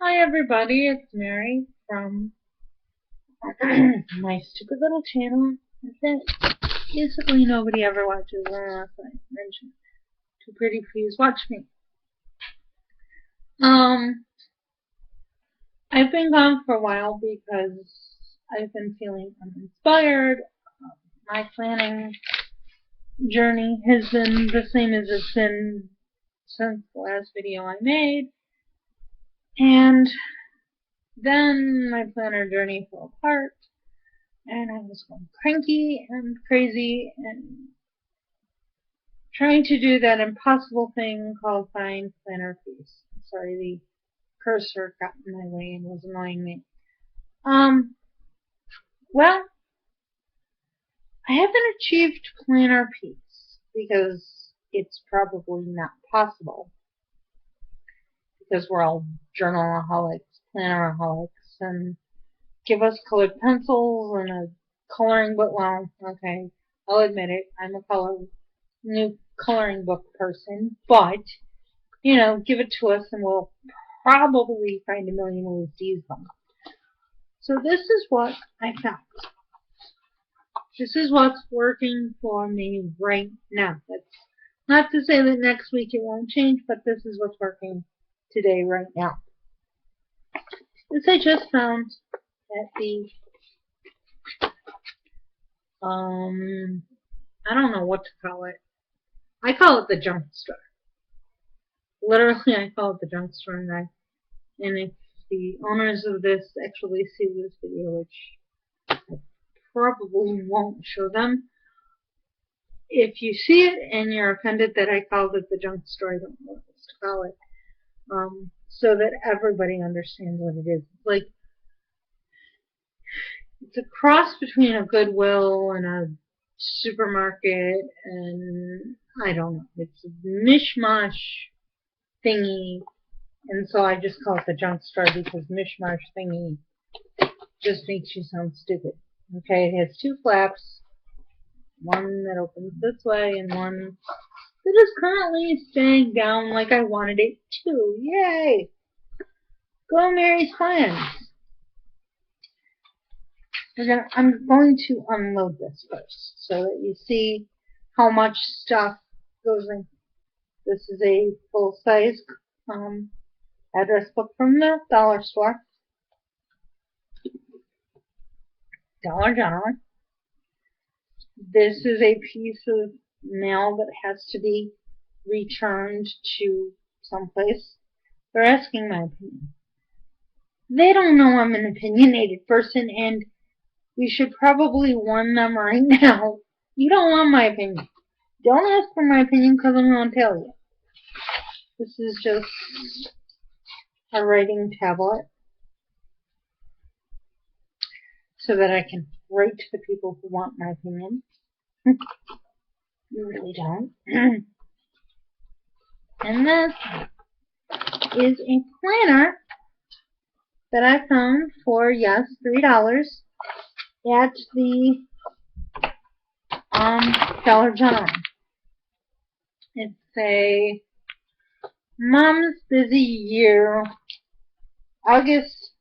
Hi everybody, it's Mary from my stupid little channel that basically nobody ever watches unless I mention Too Pretty Please Watch Me. Um, I've been gone for a while because I've been feeling uninspired. My planning journey has been the same as it's been since the last video I made. And then my planner journey fell apart. And I was going cranky and crazy and trying to do that impossible thing called find planner piece. Sorry, the cursor got in my way and was annoying me. Um, well, I haven't achieved planner peace because it's probably not possible because we're all journalaholics, planneraholics, and give us colored pencils and a coloring book. Well, okay, I'll admit it, I'm a new coloring book person, but give it to us and we'll probably find a million ways to use them. So this is what I found. This is what's working for me right now. That's not to say that next week it won't change, but this is what's working today, right now. This I just found at the, I don't know what to call it. I call it the junk store. Literally, I call it the junk store, and if the owners of this actually see this video, which I probably won't show them, if you see it and you're offended that I called it the junk store, I don't know what else to call it, so that everybody understands what it is. It's a cross between a Goodwill and a supermarket, and I don't know. It's a mishmash thingy, and so I just call it the junk store because mishmash thingy just makes you sound stupid. Okay, it has two flaps, one that opens this way and one that is currently staying down like I wanted it to. Yay! Go Mary's plans. I'm going to unload this first so that you see how much stuff goes in. This is a full-size address book from the dollar store. Dollar General. This is a piece of mail that has to be returned to someplace. They're asking my opinion. They don't know I'm an opinionated person, and we should probably warn them right now. You don't want my opinion. Don't ask for my opinion because I'm going to tell you. This is just a writing tablet so that I can write to the people who want my opinion. You really don't. And this is a planner that I found for, yes, $3 at the Dollar General. It's a Mom's Busy Year, August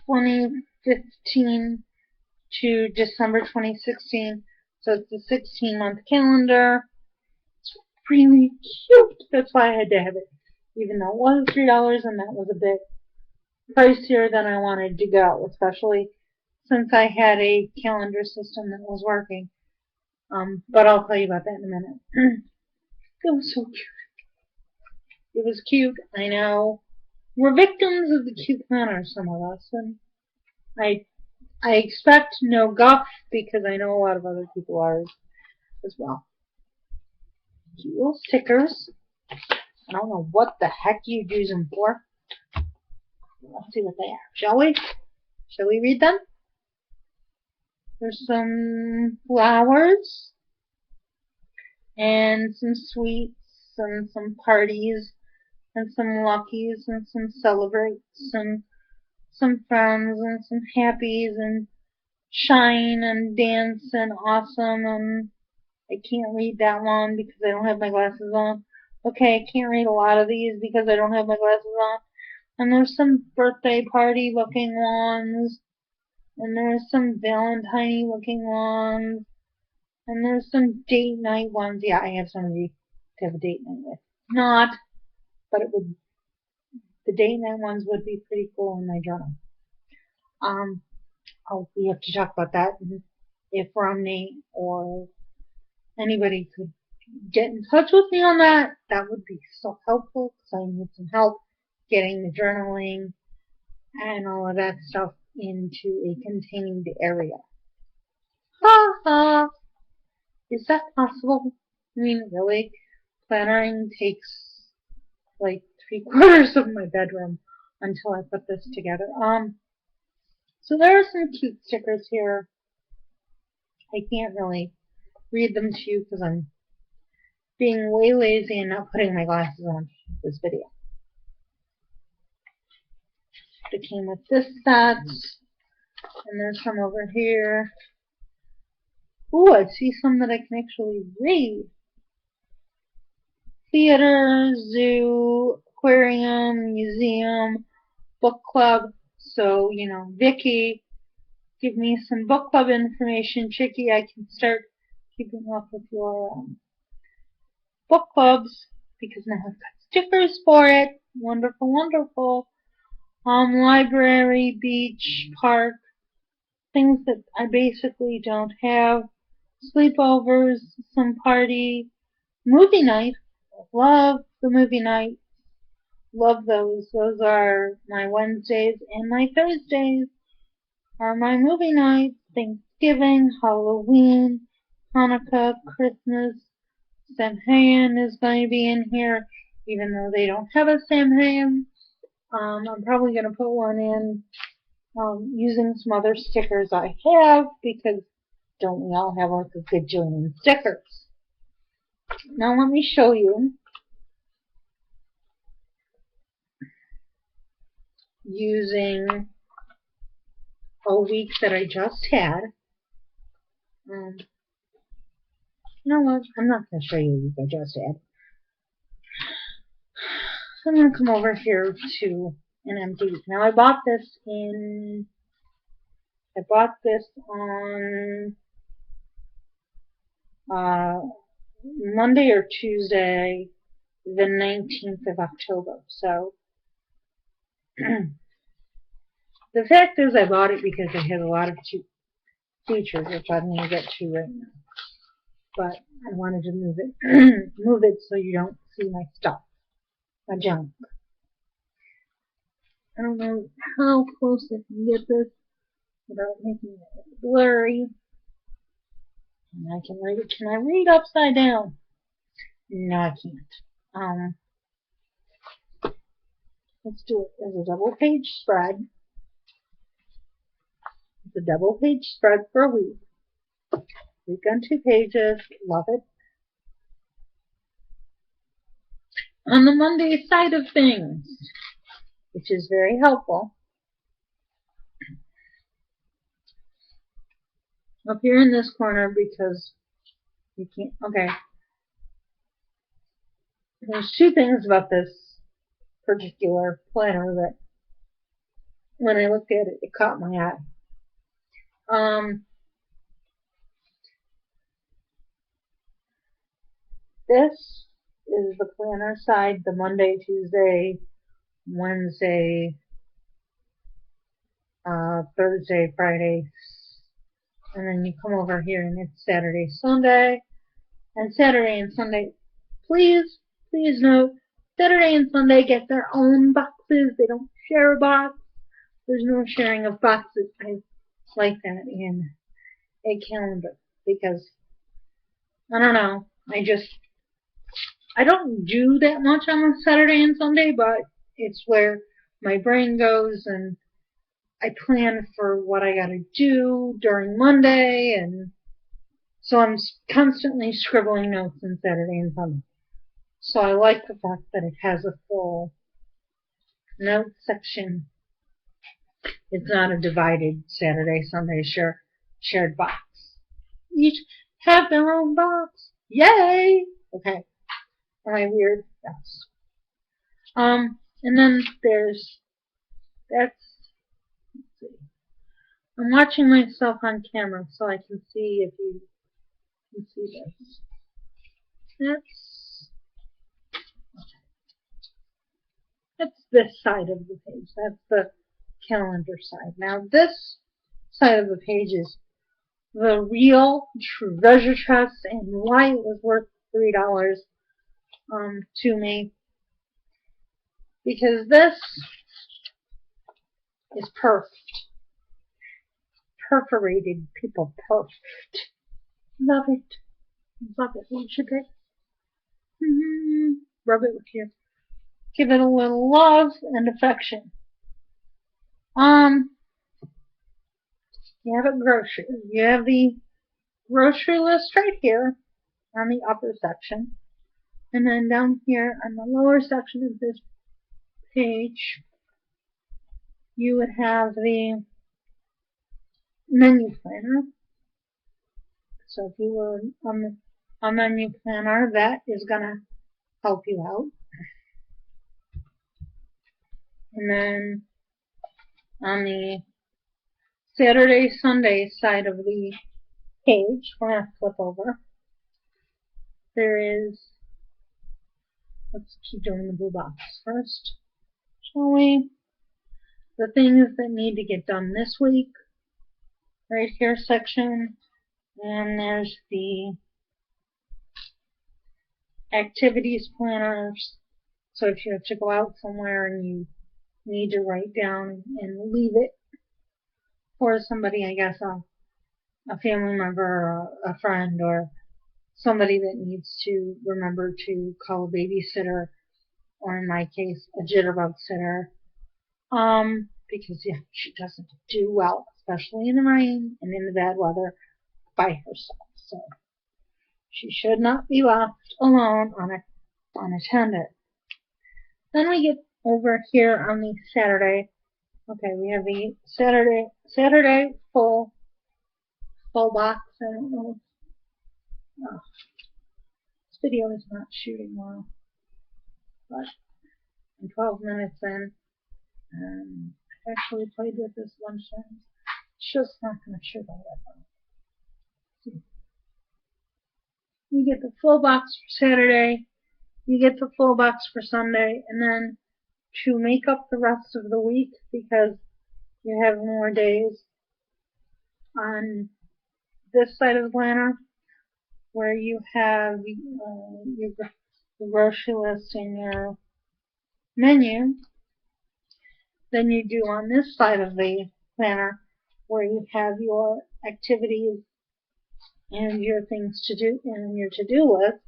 2015 to December 2016. So it's a 16-month calendar. It's really cute. That's why I had to have it, even though it was $3 and that was a bit pricier than I wanted to go, especially since I had a calendar system that was working. But I'll tell you about that in a minute. It was so cute. It was cute, I know. We're victims of the cute planner, some of us, and I expect no guff because I know a lot of other people are as well. Cute little stickers. I don't know what the heck you'd use them for. Let's see what they are, shall we? Shall we read them? There's some flowers and some sweets and some parties and some luckies and some celebrates and some friends and some happies and shine and dance and awesome, and I can't read that one because I don't have my glasses on. Okay, I can't read a lot of these because I don't have my glasses on. And there's some birthday party looking ones. And there's some Valentine looking ones. And there's some date night ones. Yeah, I have somebody to have a date night with. Not, but it would, the date night ones would be pretty cool in my journal. We have to talk about that. And if Romney or anybody could get in touch with me on that, that would be so helpful because I need some help getting the journaling and all of that stuff into a contained area. Ha ha! Is that possible? I mean, really? Plannering takes like 3/4 of my bedroom until I put this together. So there are some cute stickers here. I can't really read them to you because I'm being way lazy and not putting my glasses on for this video. They came with this set, and there's some over here. Ooh, I see some that I can actually read. Theater, zoo, aquarium, museum, book club. So, you know, Vicky, give me some book club information. Chicky, I can start keeping up with your book clubs because now I've got stickers for it. Wonderful, wonderful. Library, beach, park, things that I basically don't have. Sleepovers, some party, movie night. Love the movie night. Love those. Those are my Wednesdays and my Thursdays are my movie nights. Thanksgiving, Halloween, Hanukkah, Christmas. Samhain is going to be in here, even though they don't have a Samhain. I'm probably going to put one in using some other stickers I have because don't we all have like a gajillion stickers? Now let me show you using a week that I just had. You know what? I'm not going to show you a week I just had. So I'm going to come over here to an empty week. Now I bought this on Monday or Tuesday, the 19th of October. So the fact is I bought it because it has a lot of features, which I'm going to get to right now. But I wanted to move it so you don't see my stuff, my junk. I don't know how close I can get this without making it blurry. And I can read it. Can I read upside down? No, I can't. Let's do it as a double page spread. It's a double page spread for a week. Week on 2 pages. Love it. On the Monday side of things, which is very helpful. Up here in this corner because you can't, okay. There's 2 things about this particular planner that when I looked at it, it caught my eye. This is the planner side, the Monday, Tuesday, Wednesday, Thursday, Friday, and then you come over here and it's Saturday, Sunday, and Saturday and Sunday. Please note, Saturday and Sunday get their own boxes. They don't share a box. There's no sharing of boxes. I like that in a calendar because, I don't know, I don't do that much on a Saturday and Sunday, but it's where my brain goes and I plan for what I gotta do during Monday, and so I'm constantly scribbling notes on Saturday and Sunday. So I like the fact that it has a full note section. It's not a divided Saturday, Sunday shared box. Each have their own box. Yay! Okay. Am I weird? Yes. And then that's, let's see. I'm watching myself on camera so I can see if you can see this. That's this side of the page. That's the calendar side. Now this side of the page is the real treasure chest and why it was worth $3 to me. Because this is perfect. Perforated people, perfect. Love it. Love it. What should I? Rub it with your. Give it a little love and affection. You have a grocery. You have the grocery list right here on the upper section. And then down here on the lower section of this page, you would have the menu planner. So if you were on a menu planner, that is going to help you out. And then on the Saturday, Sunday side of the page, we're going to flip over. There is, let's keep doing the blue box first, shall we? The things that need to get done this week, right here section. And there's the activities planners. So if you have to go out somewhere and you need to write down and leave it for somebody, I guess a family member or a friend or somebody that needs to remember to call a babysitter, or in my case, a jitterbug sitter, because yeah, she doesn't do well, especially in the rain and in the bad weather, by herself. So she should not be left alone unattended. Then we get over here on the Saturday. Okay, we have the Saturday full box. I don't know. Oh, this video is not shooting well, but I'm 12 minutes in. I've actually played with this lunch times. It's just not going to shoot all that well. You get the full box for Saturday. You get the full box for Sunday, and then to make up the rest of the week, because you have more days on this side of the planner where you have your grocery list and your menu, than you do on this side of the planner where you have your activities and your things to do and your to-do list.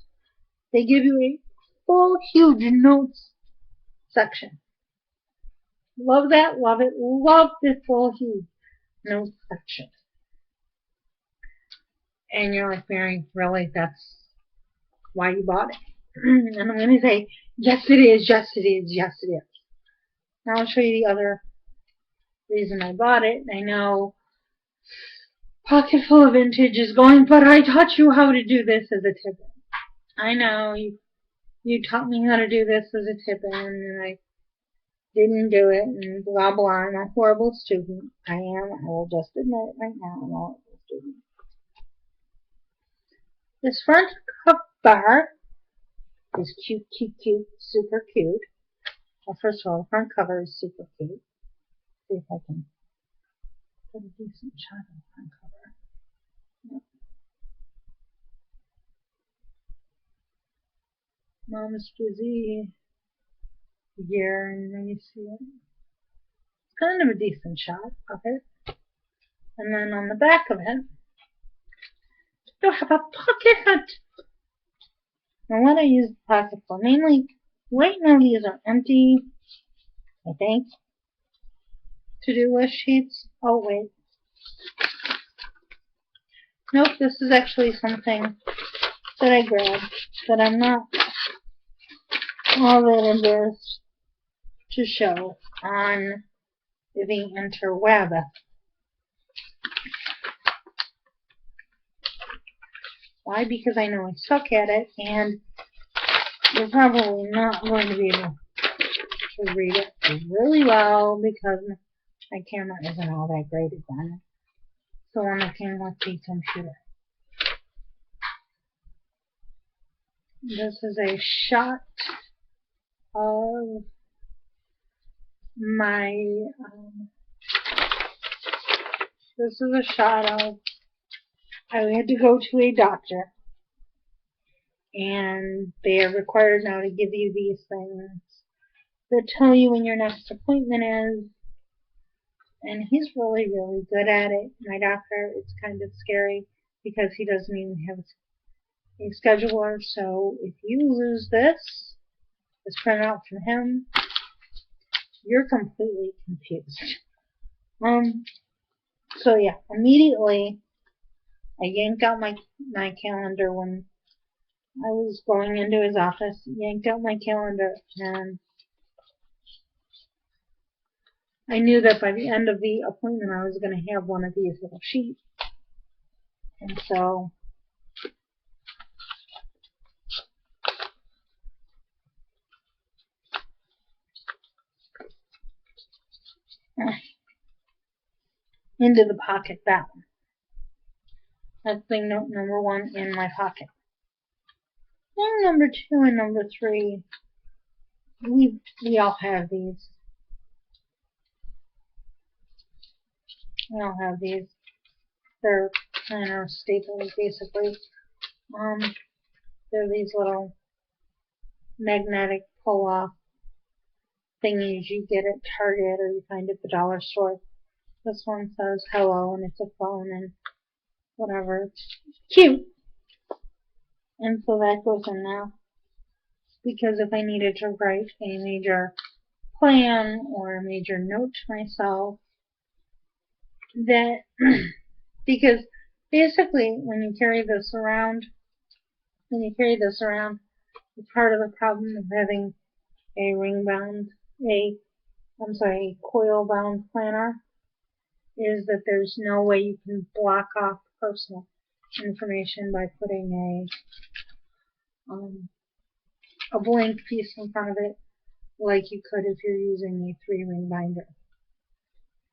They give you a full, huge notes section. Love that, love it, love this full, huge notes section. And you're like, Mary, really, that's why you bought it? And I'm going to say, yes it is, yes it is, yes it is. Now I'll show you the other reason I bought it. I know Pocket Full of Vintage is going, but I taught you how to do this as a tip-in. I know, you taught me how to do this as a tip-in, and I didn't do it, and blah blah. I'm a horrible student. I am. I will just admit it right now. I'm a horrible student. This front cover is cute, cute, cute, super cute. Well, first of all, the front cover is super cute. See if I can put a decent shot on the front cover. Yep. Mom's busy here, and then you see it. It's kind of a decent shot of it. And then on the back of it, you have a pocket. And what I use the pocket for, mainly, right now these are empty, I think, to-do list sheets. Oh, wait. Nope, this is actually something that I grabbed that I'm not all that embarrassed to show on the interweb. Why? Because I know I suck at it, and you're probably not going to be able to read it really well because my camera isn't all that great again. So when I came with the computer. This is a shot of my, this is a shot of, I had to go to a doctor, and they are required now to give you these things that tell you when your next appointment is, and he's really, really good at it. My doctor, it's kind of scary because he doesn't even have a scheduler, so if you lose this printout from him, you're completely confused. So yeah, immediately I yanked out my calendar when I was going into his office, yanked out my calendar, and I knew that by the end of the appointment I was going to have one of these little sheets. And so into the pocket, that one. That's thing note number 1 in my pocket. Thing number 2 and number 3, we all have these. We all have these. They're planner staples, basically. They're these little magnetic pull-off thingies you get at Target or you find at the dollar store. This one says hello and it's a phone and whatever. It's cute. And so that goes in there. Because if I needed to write a major plan or a major note to myself, that because basically when you carry this around, it's part of the problem of having a coil-bound planner, is that there's no way you can block off personal information by putting a blank piece in front of it like you could if you're using a 3-ring binder.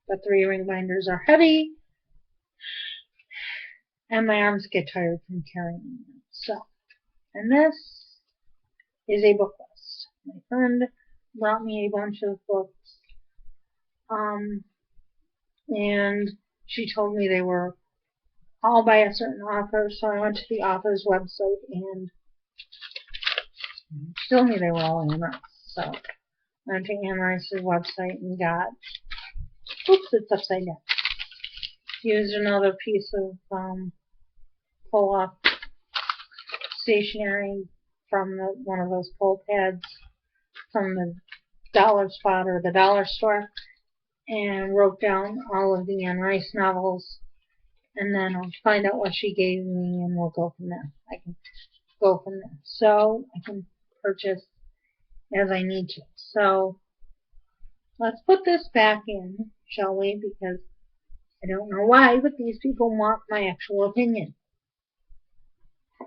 But 3-ring binders are heavy, and my arms get tired from carrying them. So, and this is a book list. My friend brought me a bunch of books, and she told me they were all by a certain author, so I went to the author's website, and she told me they were all Anne Rice. So I went to Anne Rice's website and got, oops, it's upside down. Used another piece of pull-off stationery from one of those pull pads from the dollar spot or the dollar store, and wrote down all of the Anne Rice novels, and then I'll find out what she gave me and we'll go from there. I can go from there. So I can purchase as I need to. So let's put this back in, shall we? Because I don't know why, but these people want my actual opinion. I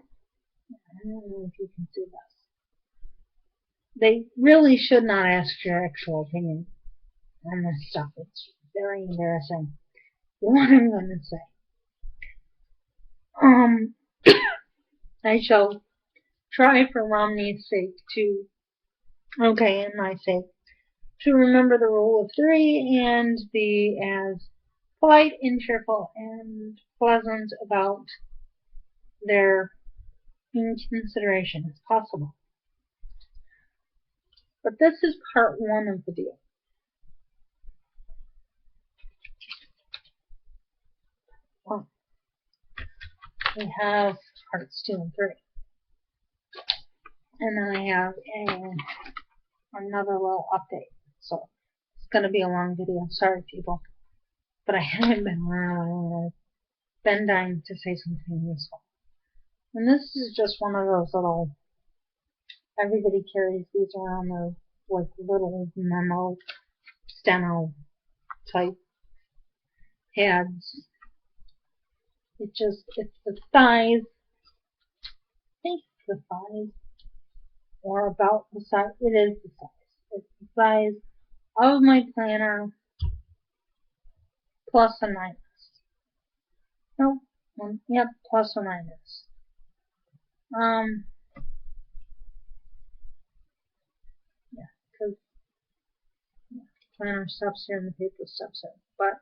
don't know if you can see this. They really should not ask your actual opinion on this stuff. It's very embarrassing. What I'm going to say. I shall try for Romney's sake and my sake, to remember the rule of 3 and be as polite and cheerful and pleasant about their consideration as possible. But this is part 1 of the deal. Well, we have parts 2 and 3. And then I have another little update. So it's going to be a long video. Sorry, people. But I haven't been around. I've been dying to say something useful. And this is just one of those little, everybody carries these around, they're like little memo, steno type pads. It's the size, I think it's the size, or about the size, it is the size It's the size of my planner plus or minus. Nope. Yep, plus or minus. Yeah, because planner stuff's here and the paper stuff's here. But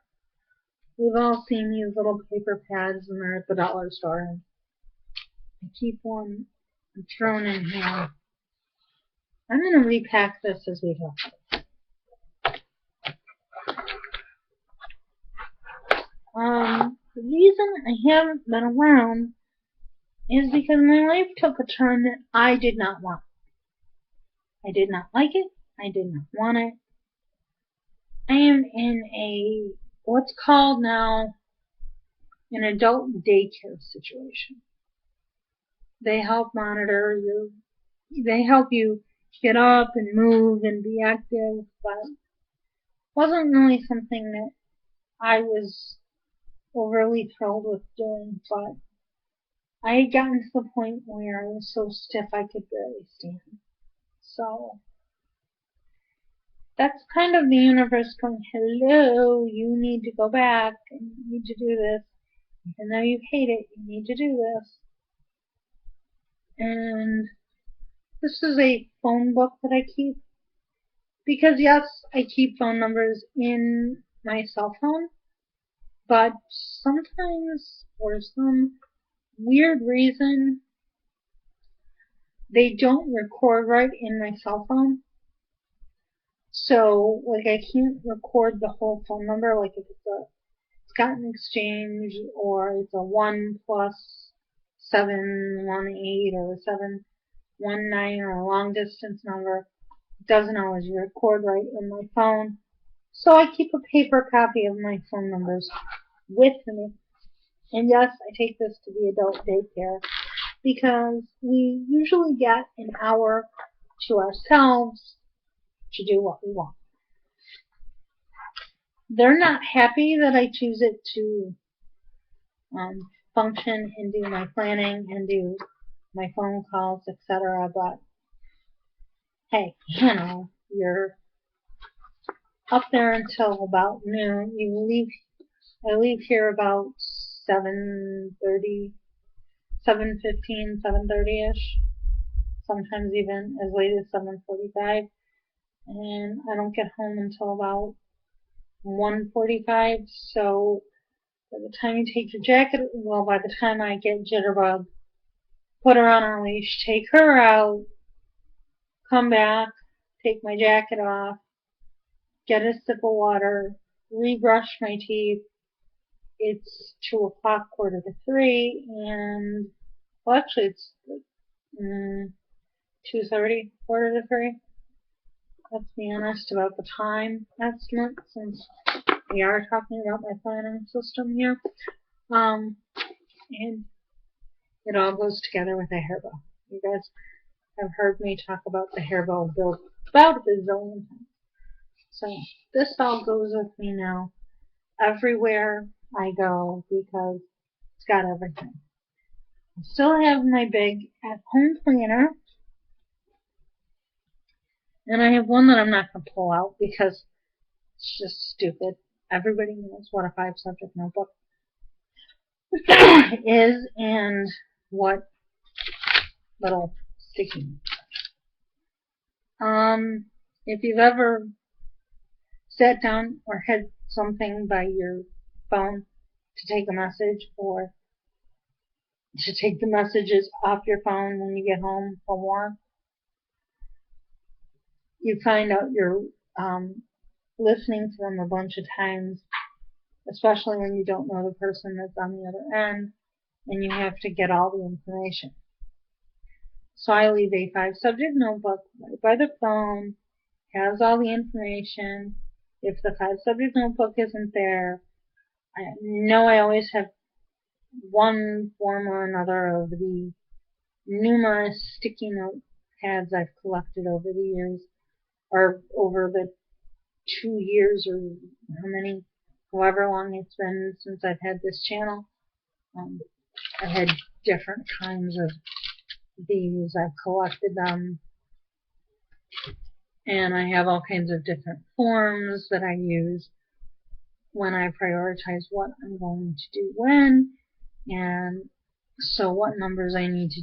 we've all seen these little paper pads and they're at the dollar store. And I keep one thrown in here. I'm going to repack this as we go. The reason I haven't been around is because my life took a turn that I did not want. I did not like it. I did not want it. I am in a, what's called now, an adult daycare situation. They help monitor you. They help you get up and move and be active, but it wasn't really something that I was overly thrilled with doing, but I had gotten to the point where I was so stiff I could barely stand. So that's kind of the universe going, hello, you need to go back and you need to do this. Even though you hate it, you need to do this. And this is a phone book that I keep. Because yes, I keep phone numbers in my cell phone, but sometimes, for some weird reason, they don't record right in my cell phone. So, like, I can't record the whole phone number, like if it's got an exchange, or it's a 1 plus 718 or 719 or a long distance number. It doesn't always record right in my phone. So I keep a paper copy of my phone numbers with me. And yes, I take this to the adult daycare because we usually get an hour to ourselves to do what we want. They're not happy that I choose it to function and do my planning and do my phone calls, etc. But hey, you know, you're up there until about noon. I leave here about 7:30, 7:15, 7:30ish. Sometimes even as late as 7:45. And I don't get home until about 1:45. So by the time you take your jacket, well, by the time I get Jitterbug, put her on her leash, take her out, come back, take my jacket off, get a sip of water, rebrush my teeth. It's 2 o'clock, 2:45, and, well, actually it's 2:30, 2:45. Let's be honest about the time estimate, since we are talking about my planning system here. And it all goes together with a hairball. You guys have heard me talk about the hairball build about a bazillion times. So this all goes with me now everywhere I go because it's got everything. I still have my big at-home planner, and I have one that I'm not going to pull out because it's just stupid. Everybody knows what a 5-subject notebook is and what little sticky notes. If you've ever sat down or had something by your phone to take a message, or to take the messages off your phone when you get home from work, you find out you're listening to them a bunch of times, especially when you don't know the person that's on the other end, and you have to get all the information. So I leave a 5-subject notebook right by the phone, has all the information. If the 5-subject notebook isn't there, I know I always have one form or another of the numerous sticky note pads I've collected over the years, or over the 2 years, or however long it's been since I've had this channel. I've had different kinds of these. I've collected them And I have all kinds of different forms that I use when I prioritize what I'm going to do when, and so what numbers I need to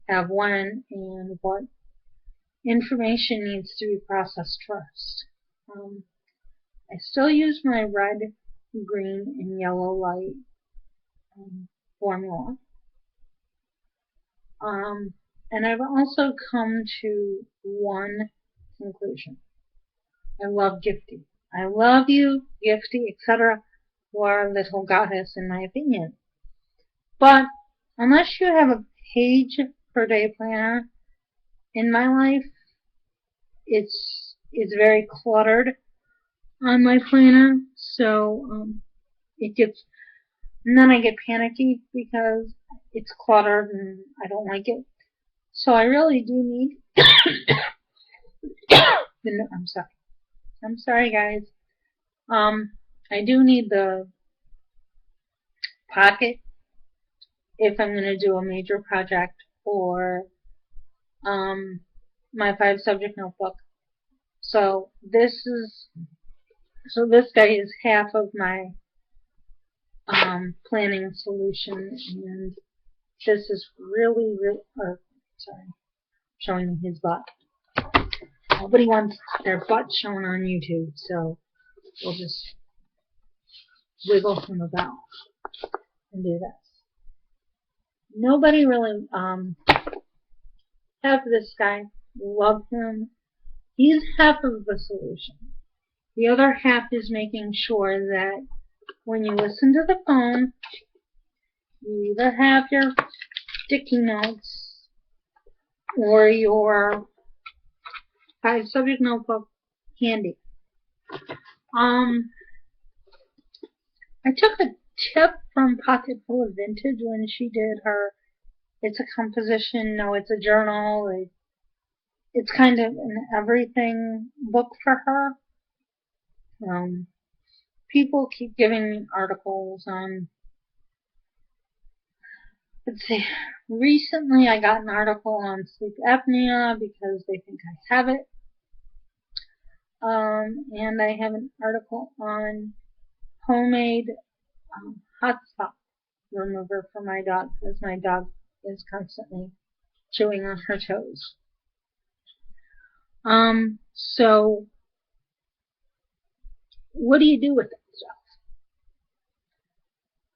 have when, and what information needs to be processed first. I still use my red, green, and yellow light formula. And I've also come to one conclusion. I love Gifty. I love you, Gifty, etc. You are a little goddess in my opinion. But unless you have a page per day planner, in my life, it's very cluttered on my planner, so it gets, and then I get panicky because it's cluttered and I don't like it. So I really do need I'm sorry guys. I do need the pocket if I'm going to do a major project, or my 5 subject notebook. So this guy is half of my planning solution, and this is really, sorry, showing his butt. Nobody wants their butt shown on YouTube, so we'll just wiggle him about and do this. Nobody really have this guy, love him. He's half of the solution. The other half is making sure that when you listen to the phone, you either have your sticky notes or your 5 subject notebook handy. I took a tip from Pocket Full of Vintage when she did her It's a Composition, no, it's a journal. It's kind of an everything book for her. People keep giving me articles on, let's see, recently I got an article on sleep apnea because they think I have it. And I have an article on homemade hotspot remover for my dog, because my dog is constantly chewing on her toes. So what do you do with that stuff?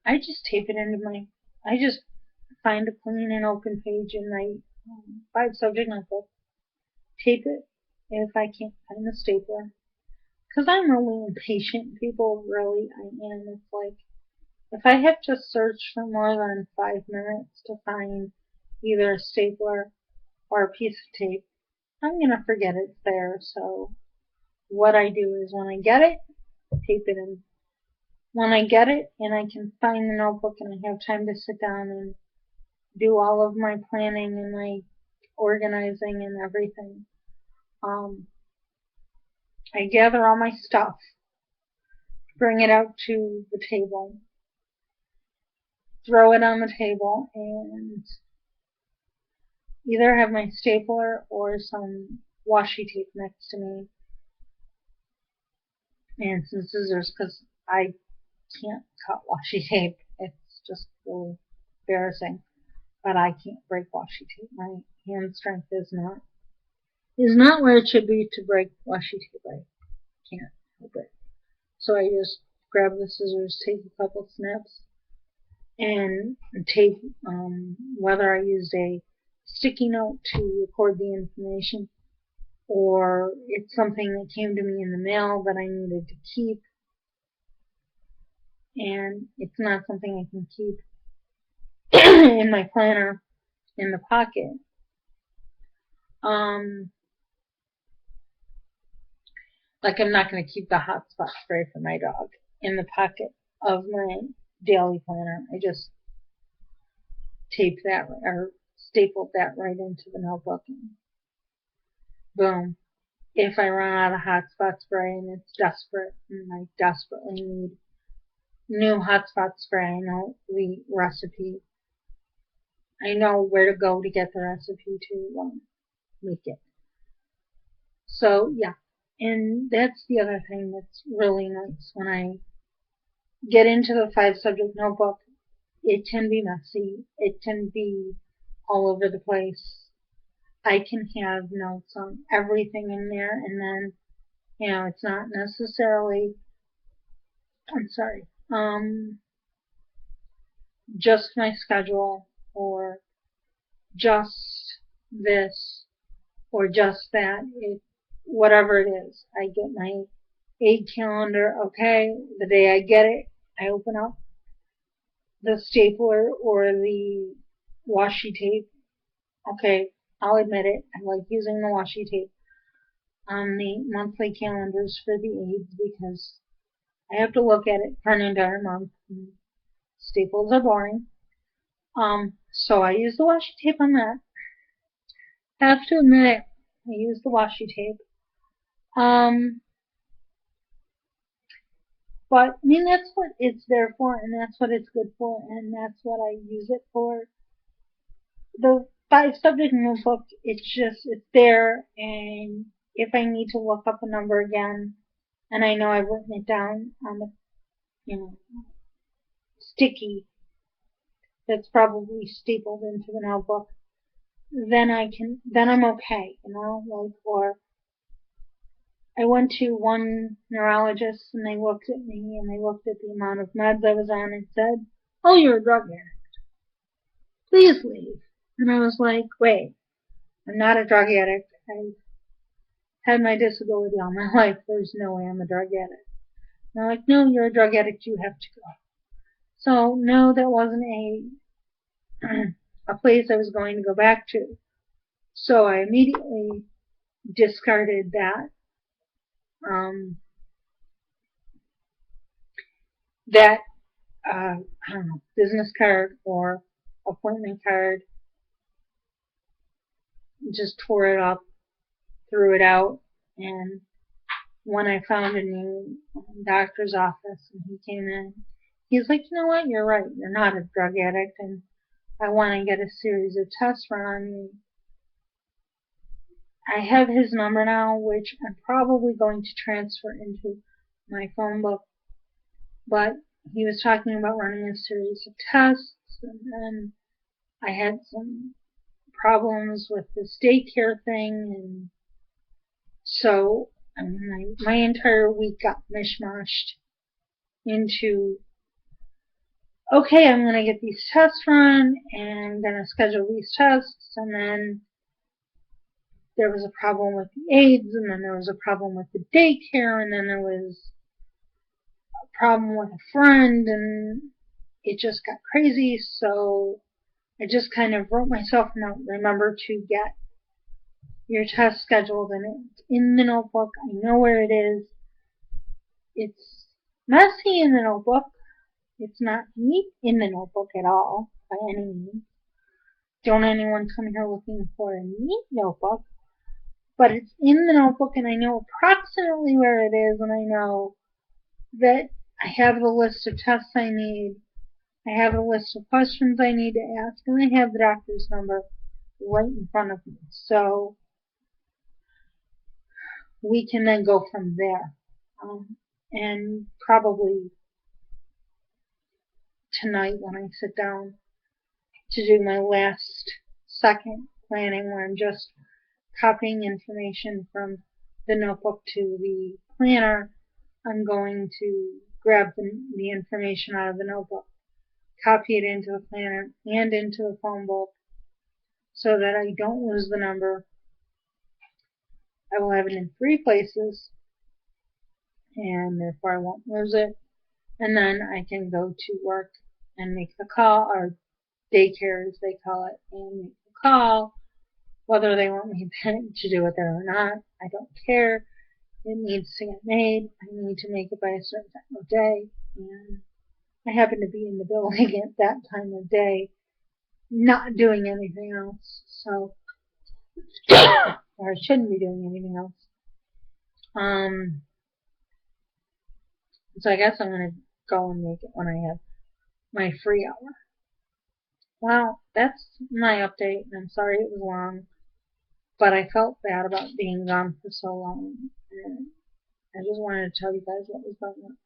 I just tape it into I just find a clean and open page in my 5 subject notebook, tape it if I can't find the stapler. Because I'm really impatient, people, really, I am. It's like, if I have to search for more than 5 minutes to find either a stapler or a piece of tape, I'm going to forget it's there. So what I do is when I get it, tape it in. When I get it and I can find the notebook and I have time to sit down and do all of my planning and my organizing and everything, I gather all my stuff, bring it out to the table, throw it on the table, and either have my stapler or some washi tape next to me and some scissors, because I can't cut washi tape. It's just really embarrassing. But I can't break washi tape. My hand strength is not where it should be to break washi tape. I can't help it. So I just grab the scissors, take a couple snaps, and tape, whether I used a sticky note to record the information, or it's something that came to me in the mail that I needed to keep, and it's not something I can keep in my planner in the pocket. Like, I'm not going to keep the hotspot spray for my dog in the pocket of my daily planner. I just tape that or stapled that right into the notebook, and boom. If I run out of hotspot spray and it's desperate and I desperately need new hotspot spray, I know the recipe. I know where to go to get the recipe to make it. So yeah, and that's the other thing that's really nice. When I get into the 5 subject notebook, it can be messy. It can be all over the place. I can have notes on everything in there, and then, it's not necessarily, I'm sorry, just my schedule, or just this, or just that. Whatever it is, I get my aid calendar. Okay, the day I get it, I open up the stapler or the washi tape. Okay, I'll admit it, I like using the washi tape on the monthly calendars for the aids because I have to look at it for an entire month. Staples are boring. So I use the washi tape on that. I have to admit it, I use the washi tape. But I mean, that's what it's there for, and that's what it's good for, and that's what I use it for. The 5 subject notebook, it's there, and if I need to look up a number again, and I know I've written it down on the, sticky that's probably stapled into the notebook, then I'm okay, or I went to one neurologist and they looked at me and they looked at the amount of meds I was on and said, "Oh, you're a drug addict. Please leave." And I was like, "Wait, I'm not a drug addict. I've had my disability all my life. There's no way I'm a drug addict." And they're like, "No, you're a drug addict. You have to go." So no, that wasn't a place I was going to go back to. So I immediately discarded that that I don't know, business card or appointment card. Just tore it up, threw it out, and when I found a new doctor's office and he came in, he's like, "You know what? You're right. You're not a drug addict, and I want to get a series of tests run on you." I have his number now, which I'm probably going to transfer into my phone book, but he was talking about running a series of tests, and then I had some problems with this daycare thing, and so I mean, my entire week got mishmashed into, okay, I'm going to get these tests run, and I'm going to schedule these tests, and then there was a problem with the aids, and then there was a problem with the daycare, and then there was a problem with a friend, and it just got crazy, so I just kind of wrote myself a note, remember to get your test scheduled, and it's in the notebook. I know where it is. It's messy in the notebook. It's not neat in the notebook at all, by any means. Don't anyone come here looking for a neat notebook. But it's in the notebook, and I know approximately where it is, and I know that I have the list of tests I need. I have a list of questions I need to ask, and I have the doctor's number right in front of me. So we can then go from there. And probably tonight when I sit down to do my last second planning, where I'm just copying information from the notebook to the planner, I'm going to grab the information out of the notebook, copy it into the planner and into the phone book so that I don't lose the number. I will have it in 3 places, and therefore I won't lose it. And then I can go to work and make the call, or daycare as they call it, and make the call. Whether they want me to do it there or not, I don't care. It needs to get made. I need to make it by a certain time of day, and I happen to be in the building at that time of day, not doing anything else. So, or I shouldn't be doing anything else. So I guess I'm gonna go and make it when I have my free hour. Well, that's my update, and I'm sorry it was long. but I felt bad about being gone for so long. And I just wanted to tell you guys what was going on.